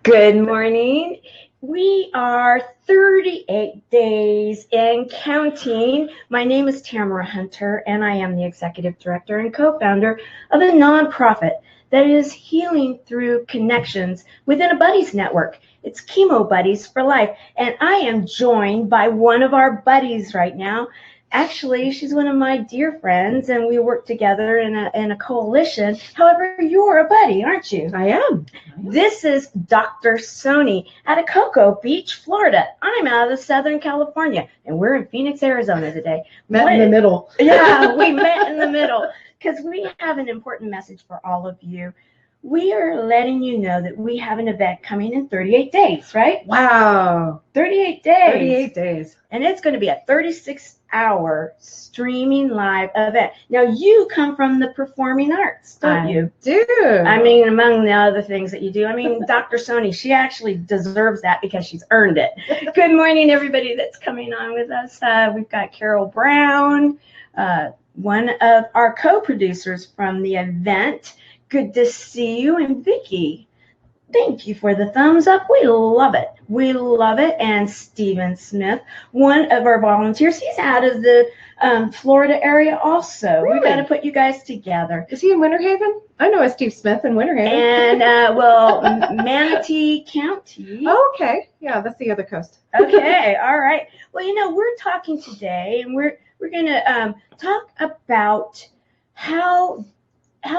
Good morning. We are 38 days and counting. My name is Tamara Hunter, and I am the executive director and co-founder of a nonprofit that is healing through connections within a buddies network. It's Chemo Buddies for Life, and I am joined by one of our buddies right now. Actually, she's one of my dear friends, and we work together in a coalition. However, you're a buddy, aren't you? I am. This is Dr. Sony out of Cocoa Beach, Florida. I'm out of Southern California, and we're in Phoenix, Arizona today. Met in the middle. Yeah, we met in the middle because we have an important message for all of you. We are letting you know that we have an event coming in 38 days, right? Wow. 38 days. 38 days. And it's going to be a 36-hour streaming live event. Now, you come from the performing arts, don't you? Do. I mean, among the other things that you do. I mean, Dr. Sony, she actually deserves that because she's earned it. Good morning, everybody that's coming on with us. We've got Carol Brown, one of our co-producers from the event. Good to see you. And Vicki, thank you for the thumbs up. We love it. We love it. And Stephen Smith, one of our volunteers. He's out of the Florida area also. Really? We got to put you guys together. Is he in Winter Haven? I know a Steve Smith in Winter Haven. And, Manatee County. Oh, okay. Yeah, that's the other coast. Okay. All right. Well, we're talking today, and we're going to talk about how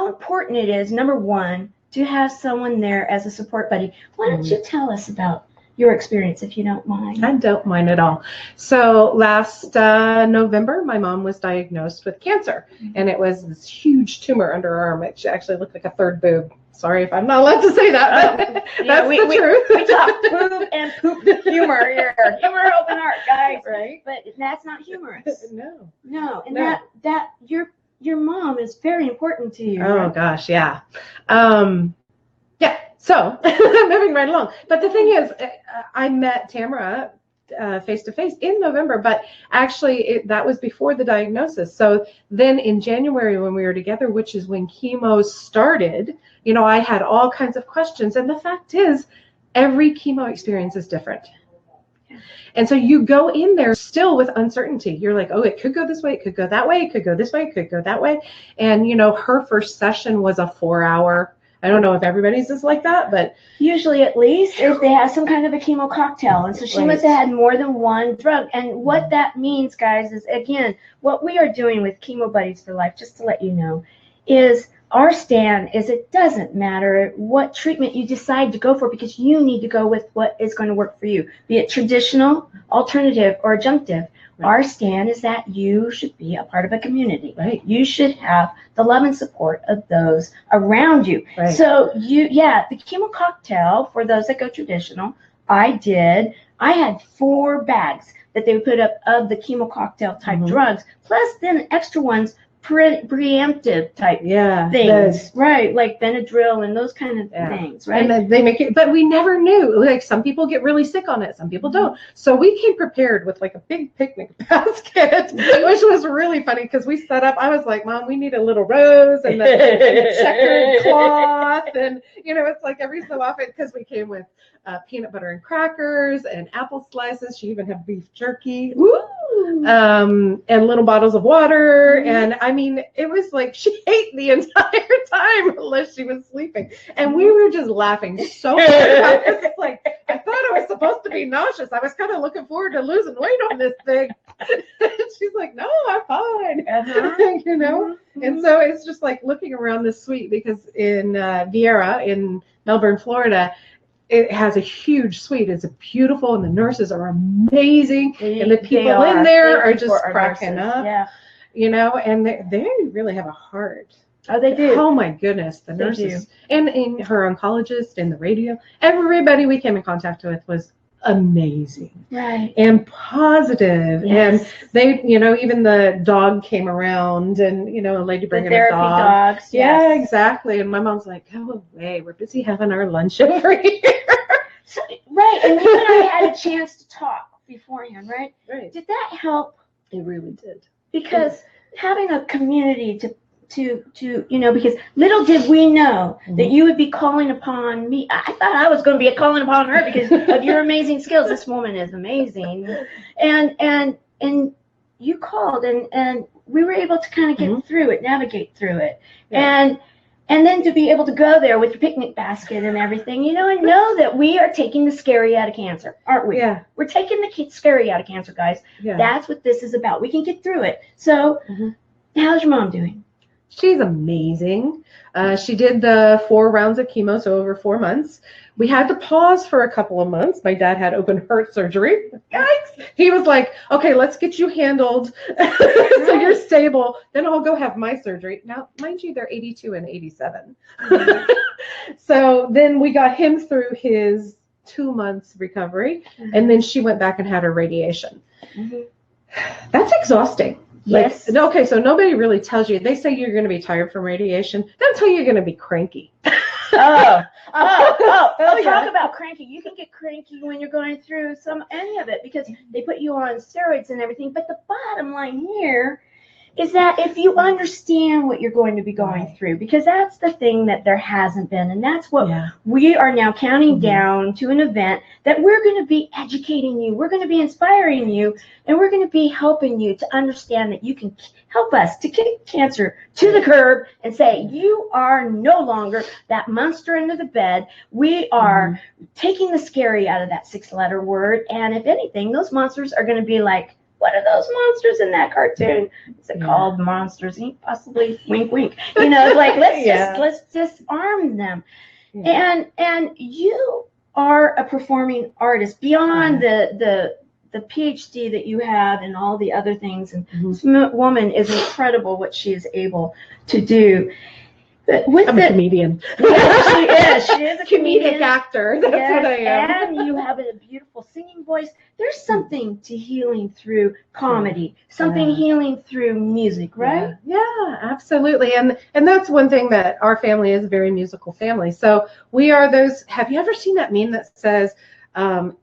important it is, number one, to have someone there as a support buddy. Why don't you tell us about your experience, if you don't mind? I don't mind at all. So last November, my mom was diagnosed with cancer, and it was this huge tumor under her arm. It actually looked like a third boob. Sorry if I'm not allowed to say that, but that's the truth. We talk boob and poop humor here. Humor, open heart, guys. Right? But that's not humorous. No. And that your mom is very important to you. Oh, right? gosh, yeah. So moving right along. But the thing is, I met Tamara face-to-face in November, but actually that was before the diagnosis. So then in January when we were together, which is when chemo started, I had all kinds of questions. And the fact is, every chemo experience is different. And so you go in there still with uncertainty. You're like, oh, it could go this way, it could go that way, it could go this way, it could go that way. And, her first session was a 4-hour. I don't know if everybody's is like that, but usually at least if they have some kind of a chemo cocktail. And so she must have had more than one drug. And what that means, guys, is, again, what we are doing with Chemo Buddies for Life, just to let you know, is our stand is it doesn't matter what treatment you decide to go for, because you need to go with what is going to work for you, be it traditional, alternative, or adjunctive. Right. Our stand is that you should be a part of a community. Right. You should have the love and support of those around you. Right. So the chemo cocktail, for those that go traditional, I had 4 bags that they would put up of the chemo cocktail type drugs, plus then extra ones, preemptive type things, right? Like Benadryl and those kind of things, right? And then they make it, but we never knew. Like, some people get really sick on it, some people don't. So we came prepared with like a big picnic basket, which was really funny because we set up. I was like, Mom, we need a little rose and the checkered cloth, and it's like every so often, because we came with peanut butter and crackers and apple slices. She even had beef jerky. Woo! And little bottles of water. And I mean, it was like she ate the entire time unless she was sleeping. And we were just laughing so hard. I thought I was supposed to be nauseous. I was kind of looking forward to losing weight on this thing. She's like, no, I'm fine. And so it's just like looking around this suite, because in Vieira in Melbourne, Florida, it has a huge suite. It's beautiful, and the nurses are amazing, and the people in there are just cracking up. Yeah. And they really have a heart. Oh, they do. Oh my goodness, the nurses and her oncologist and the radio. Everybody we came in contact with was amazing, right, and positive. And they, even the dog came around, and a lady bringing a dog. Dogs, yeah, exactly. And my mom's like, go away, we're busy having our lunch over here. So, right, and you and I had a chance to talk beforehand, right? Right. Did that help? It really did. Because having a community to because little did we know that you would be calling upon me. I thought I was going to be calling upon her because of your amazing skills. This woman is amazing, and you called, and we were able to kind of get through it, navigate through it, and then to be able to go there with your picnic basket and everything, and know that we are taking the scary out of cancer, aren't we? Yeah. We're taking the scary out of cancer, guys. Yeah. That's what this is about. We can get through it. So, how's your mom doing? She's amazing. She did the 4 rounds of chemo, so over 4 months. We had to pause for a couple of months. My dad had open heart surgery. Yikes! He was like, okay, let's get you handled so you're stable. Then I'll go have my surgery. Now, mind you, they're 82 and 87. So then we got him through his 2 months recovery, and then she went back and had her radiation. That's exhausting. Yes. Okay, so nobody really tells you. They say you're going to be tired from radiation. They don't tell you you're going to be cranky. Talk about cranky. You can get cranky when you're going through any of it because they put you on steroids and everything. But the bottom line here is that if you understand what you're going to be going through, because that's the thing that there hasn't been, and that's what we are now counting down to an event that we're going to be educating you, we're going to be inspiring you, and we're going to be helping you to understand that you can help us to kick cancer to the curb and say, you are no longer that monster under the bed. We are taking the scary out of that 6-letter word, and if anything, those monsters are going to be like, what are those monsters in that cartoon? Is it called monsters? Possibly wink, wink. It's like let's disarm them. And you are a performing artist beyond the PhD that you have and all the other things. And this woman is incredible what she is able to do. I'm a comedian. Yes, she is a comedic actor. That's what I am. And you have a beautiful singing voice. There's something to healing through comedy, something healing through music, right? Yeah, absolutely. And that's one thing that our family is a very musical family. So we are those. Have you ever seen that meme that says,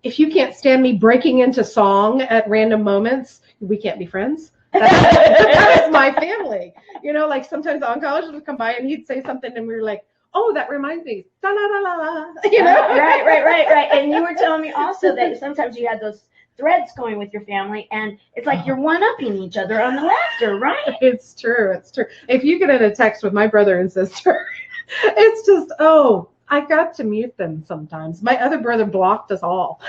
if you can't stand me breaking into song at random moments, we can't be friends? That is my family. Like sometimes the oncologist would come by and he'd say something and we were like, oh, that reminds me. Da, la, la, la, la. Right. And you were telling me also that sometimes you had those threads going with your family and it's like you're one-upping each other on the laughter, right? It's true. If you get in a text with my brother and sister, it's just, I got to mute them sometimes. My other brother blocked us all.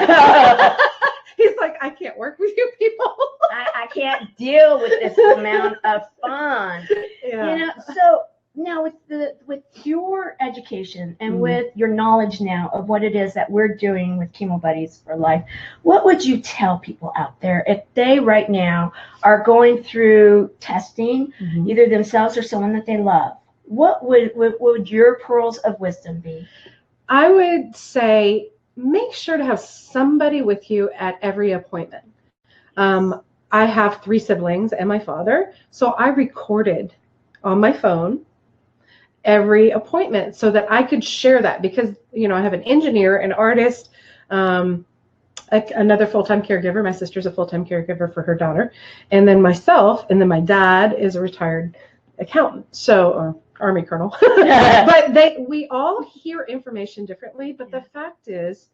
He's like, I can't work with you people. I can't deal with this amount of fun. So now with your education and with your knowledge now of what it is that we're doing with Chemo Buddies for Life, what would you tell people out there if they right now are going through testing, either themselves or someone that they love? What would your pearls of wisdom be? I would say, make sure to have somebody with you at every appointment. I have 3 siblings and my father, so I recorded on my phone every appointment so that I could share that because, I have an engineer, an artist, another full-time caregiver. My sister's a full-time caregiver for her daughter, and then myself, and then my dad is a retired accountant, or Army colonel. But we all hear information differently. But the fact is,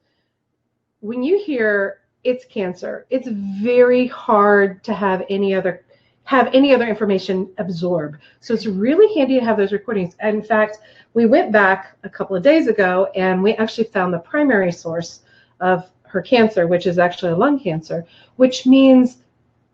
when you hear it's cancer, it's very hard to have any other information absorb. So it's really handy to have those recordings. And in fact, we went back a couple of days ago and we actually found the primary source of her cancer, which is actually a lung cancer, which means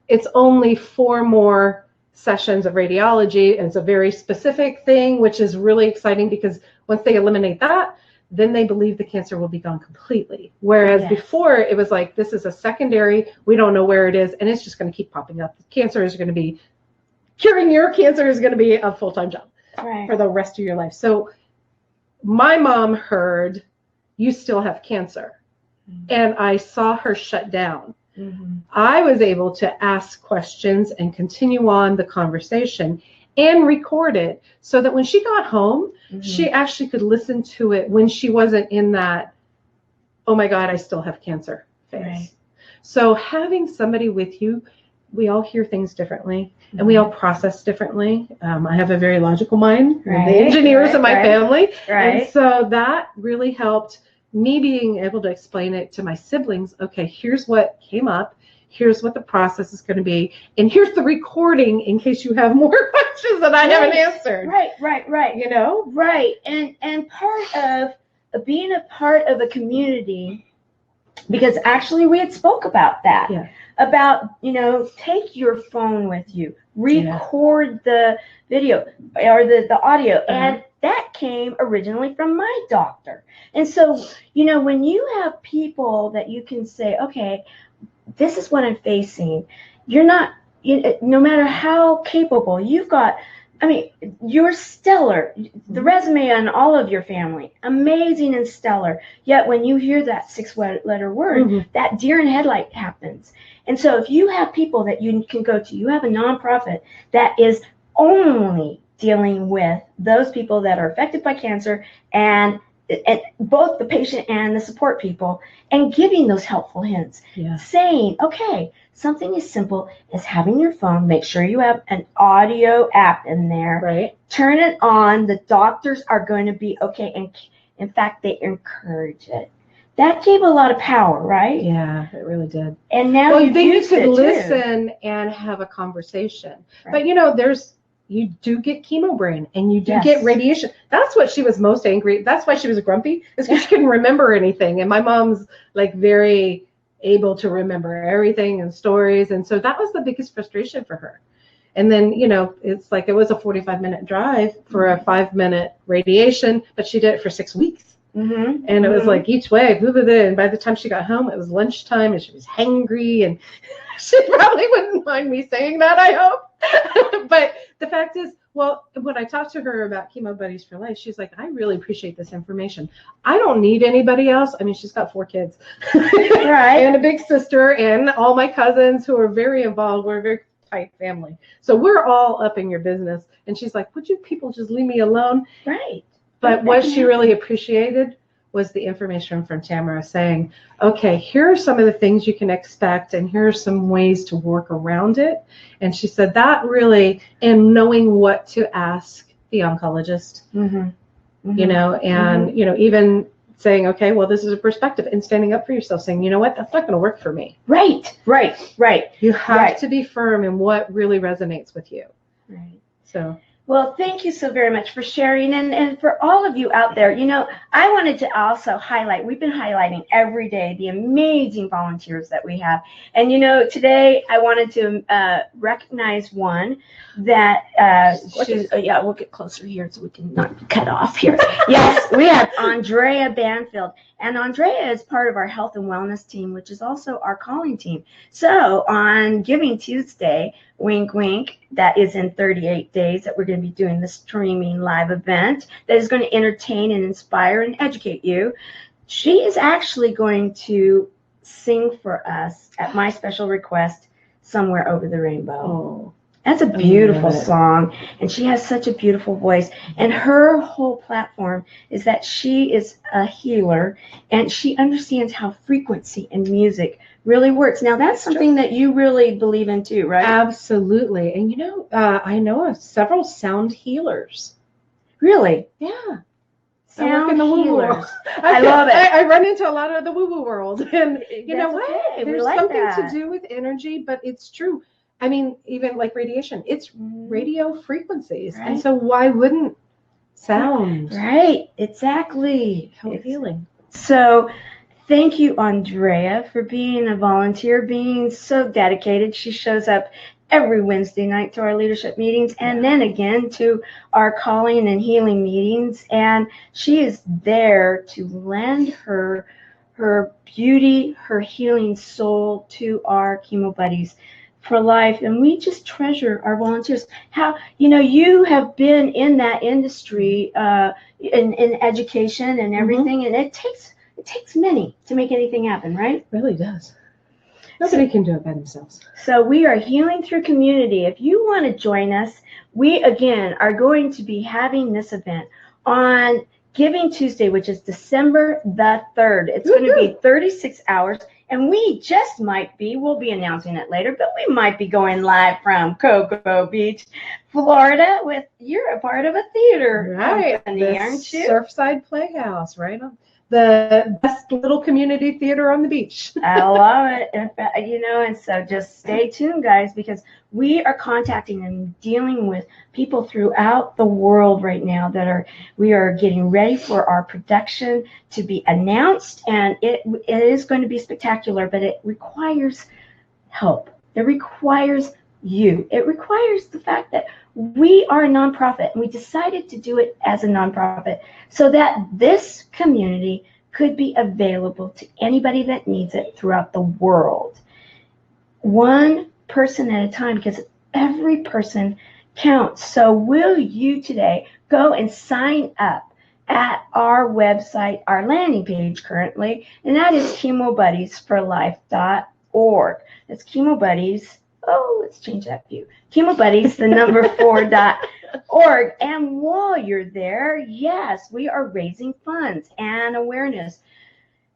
it's only 4 more sessions of radiology. And it's a very specific thing, which is really exciting because once they eliminate that, then they believe the cancer will be gone completely. Whereas before it was like, this is a secondary, we don't know where it is, and it's just going to keep popping up. Cancer is going to be, curing your cancer is going to be a full-time job for the rest of your life. So my mom heard, you still have cancer. And I saw her shut down. I was able to ask questions and continue on the conversation and record it so that when she got home, she actually could listen to it when she wasn't in that, oh my God, I still have cancer phase. So having somebody with you we all hear things differently, and we all process differently. I have a very logical mind, the engineers in my family, and so that really helped me being able to explain it to my siblings. Okay, here's what came up. Here's what the process is going to be, and here's the recording in case you have more questions that I haven't answered. Right. You know, and part of being a part of a community, because actually we had spoke about that. Yeah. About, take your phone with you, record the video or the audio, and that came originally from my doctor. And so, when you have people that you can say, okay, this is what I'm facing, you're not, no matter how capable you've got, you're stellar. The resume on all of your family, amazing and stellar. Yet when you hear that 6-letter word, that deer in headlight happens. And so if you have people that you can go to, you have a nonprofit that is only dealing with those people that are affected by cancer, and both the patient and the support people, and giving those helpful hints, saying, okay, something as simple as having your phone, make sure you have an audio app in there, turn it on, the doctors are going to be okay, and in fact, they encourage it. That gave a lot of power, right? Yeah, it really did. And now you could listen and have a conversation. But you do get chemo brain, and you do get radiation. That's what she was most angry. That's why she was grumpy, is because she couldn't remember anything. And my mom's like very able to remember everything and stories. And so that was the biggest frustration for her. And then, it's like it was a 45-minute drive for a 5-minute radiation, but she did it for 6 weeks. And it was like each way, and by the time she got home, it was lunchtime, and she was hangry, and she probably wouldn't mind me saying that, I hope. But the fact is, well, when I talked to her about Chemo Buddies for Life, she's like, I really appreciate this information. I don't need anybody else. She's got 4 kids, and a big sister, and all my cousins who are very involved. We're a very tight family, so we're all up in your business. And she's like, would you people just leave me alone? Right. But what she really appreciated was the information from Tamara saying, okay, here are some of the things you can expect, and here are some ways to work around it. And she said that really, and knowing what to ask the oncologist, even saying, okay, well, this is a perspective, and standing up for yourself, saying, you know what, that's not going to work for me. Right. You have to be firm in what really resonates with you. Right. So. Well, thank you so very much for sharing. And for all of you out there, I wanted to also highlight, we've been highlighting every day the amazing volunteers that we have. And, today I wanted to recognize one that, we'll get closer here so we can not be cut off here. Yes, we have Andrea Banfield. And Andrea is part of our health and wellness team, which is also our calling team. So on Giving Tuesday, wink, wink, that is in 38 days that we're going to be doing the streaming live event that is going to entertain and inspire and educate you. She is actually going to sing for us at my special request, Somewhere Over the Rainbow. Oh. That's a beautiful song, and she has such a beautiful voice. And her whole platform is that she is a healer, and she understands how frequency and music really works. Now, that's something that you really believe in too, right? Absolutely. And I know of several sound healers. Really? Yeah. Sound healers. I love it. I run into a lot of the woo-woo world, and you know what? Okay. There's something to do with energy, but it's true. Even like radiation, it's radio frequencies. Right. And so why wouldn't sound? Right, exactly. Help healing. So thank you, Andrea, for being a volunteer, being so dedicated. She shows up every Wednesday night to our leadership meetings, and then again to our calling and healing meetings. And she is there to lend her beauty, her healing soul to our Chemo Buddies for Life. And we just treasure our volunteers. How you have been in that industry in education and everything, and it takes many to make anything happen, right? It really does. Nobody can do it by themselves. So we are healing through community. If you want to join us, we again are going to be having this event on Giving Tuesday, which is December the 3rd. It's going to be 36 hours. And we just might be, we'll be announcing it later, but we might be going live from Cocoa Beach, Florida with, you're a part of a theater company, the aren't you? Surfside Playhouse, right on the best little community theater on the beach. I love it. And so just stay tuned, guys, because we are contacting and dealing with people throughout the world right now we are getting ready for our production to be announced, and it is going to be spectacular, but it requires help. It requires you. It requires the fact that we are a nonprofit, and we decided to do it as a nonprofit so that this community could be available to anybody that needs it throughout the world. One person at a time, because every person counts. So will you today go and sign up at our website, our landing page currently, and that is chemobuddiesforlife.org. That's Chemo Buddies. Oh, let's change that view. Chemo Buddies, the number 4.org. And while you're there, yes, we are raising funds and awareness.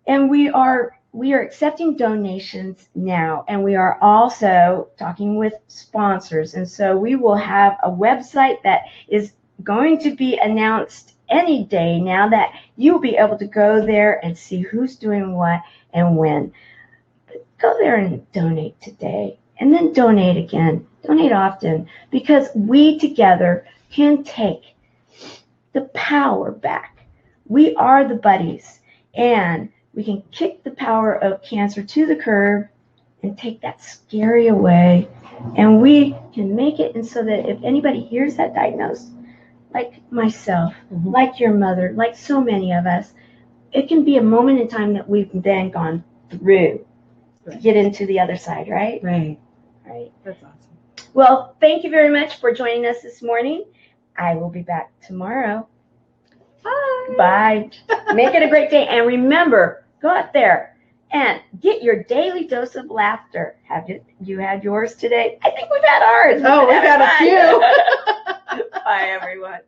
And we are accepting donations now, and we are also talking with sponsors. And so we will have a website that is going to be announced any day now, that you'll be able to go there and see who's doing what and when. But go there and donate today, and then donate again. Donate often, because we together can take the power back. We are the buddies, and we can kick the power of cancer to the curb and take that scary away. And we can make it, and so that if anybody hears that diagnosis, like myself, like your mother, like so many of us, it can be a moment in time that we've then gone through to get into the other side, right? Right. That's awesome. Well, thank you very much for joining us this morning. I will be back tomorrow. Bye. Make it a great day. And remember, go out there and get your daily dose of laughter. Have you had yours today? I think we've had ours. Oh, we've had a few. Bye, everyone.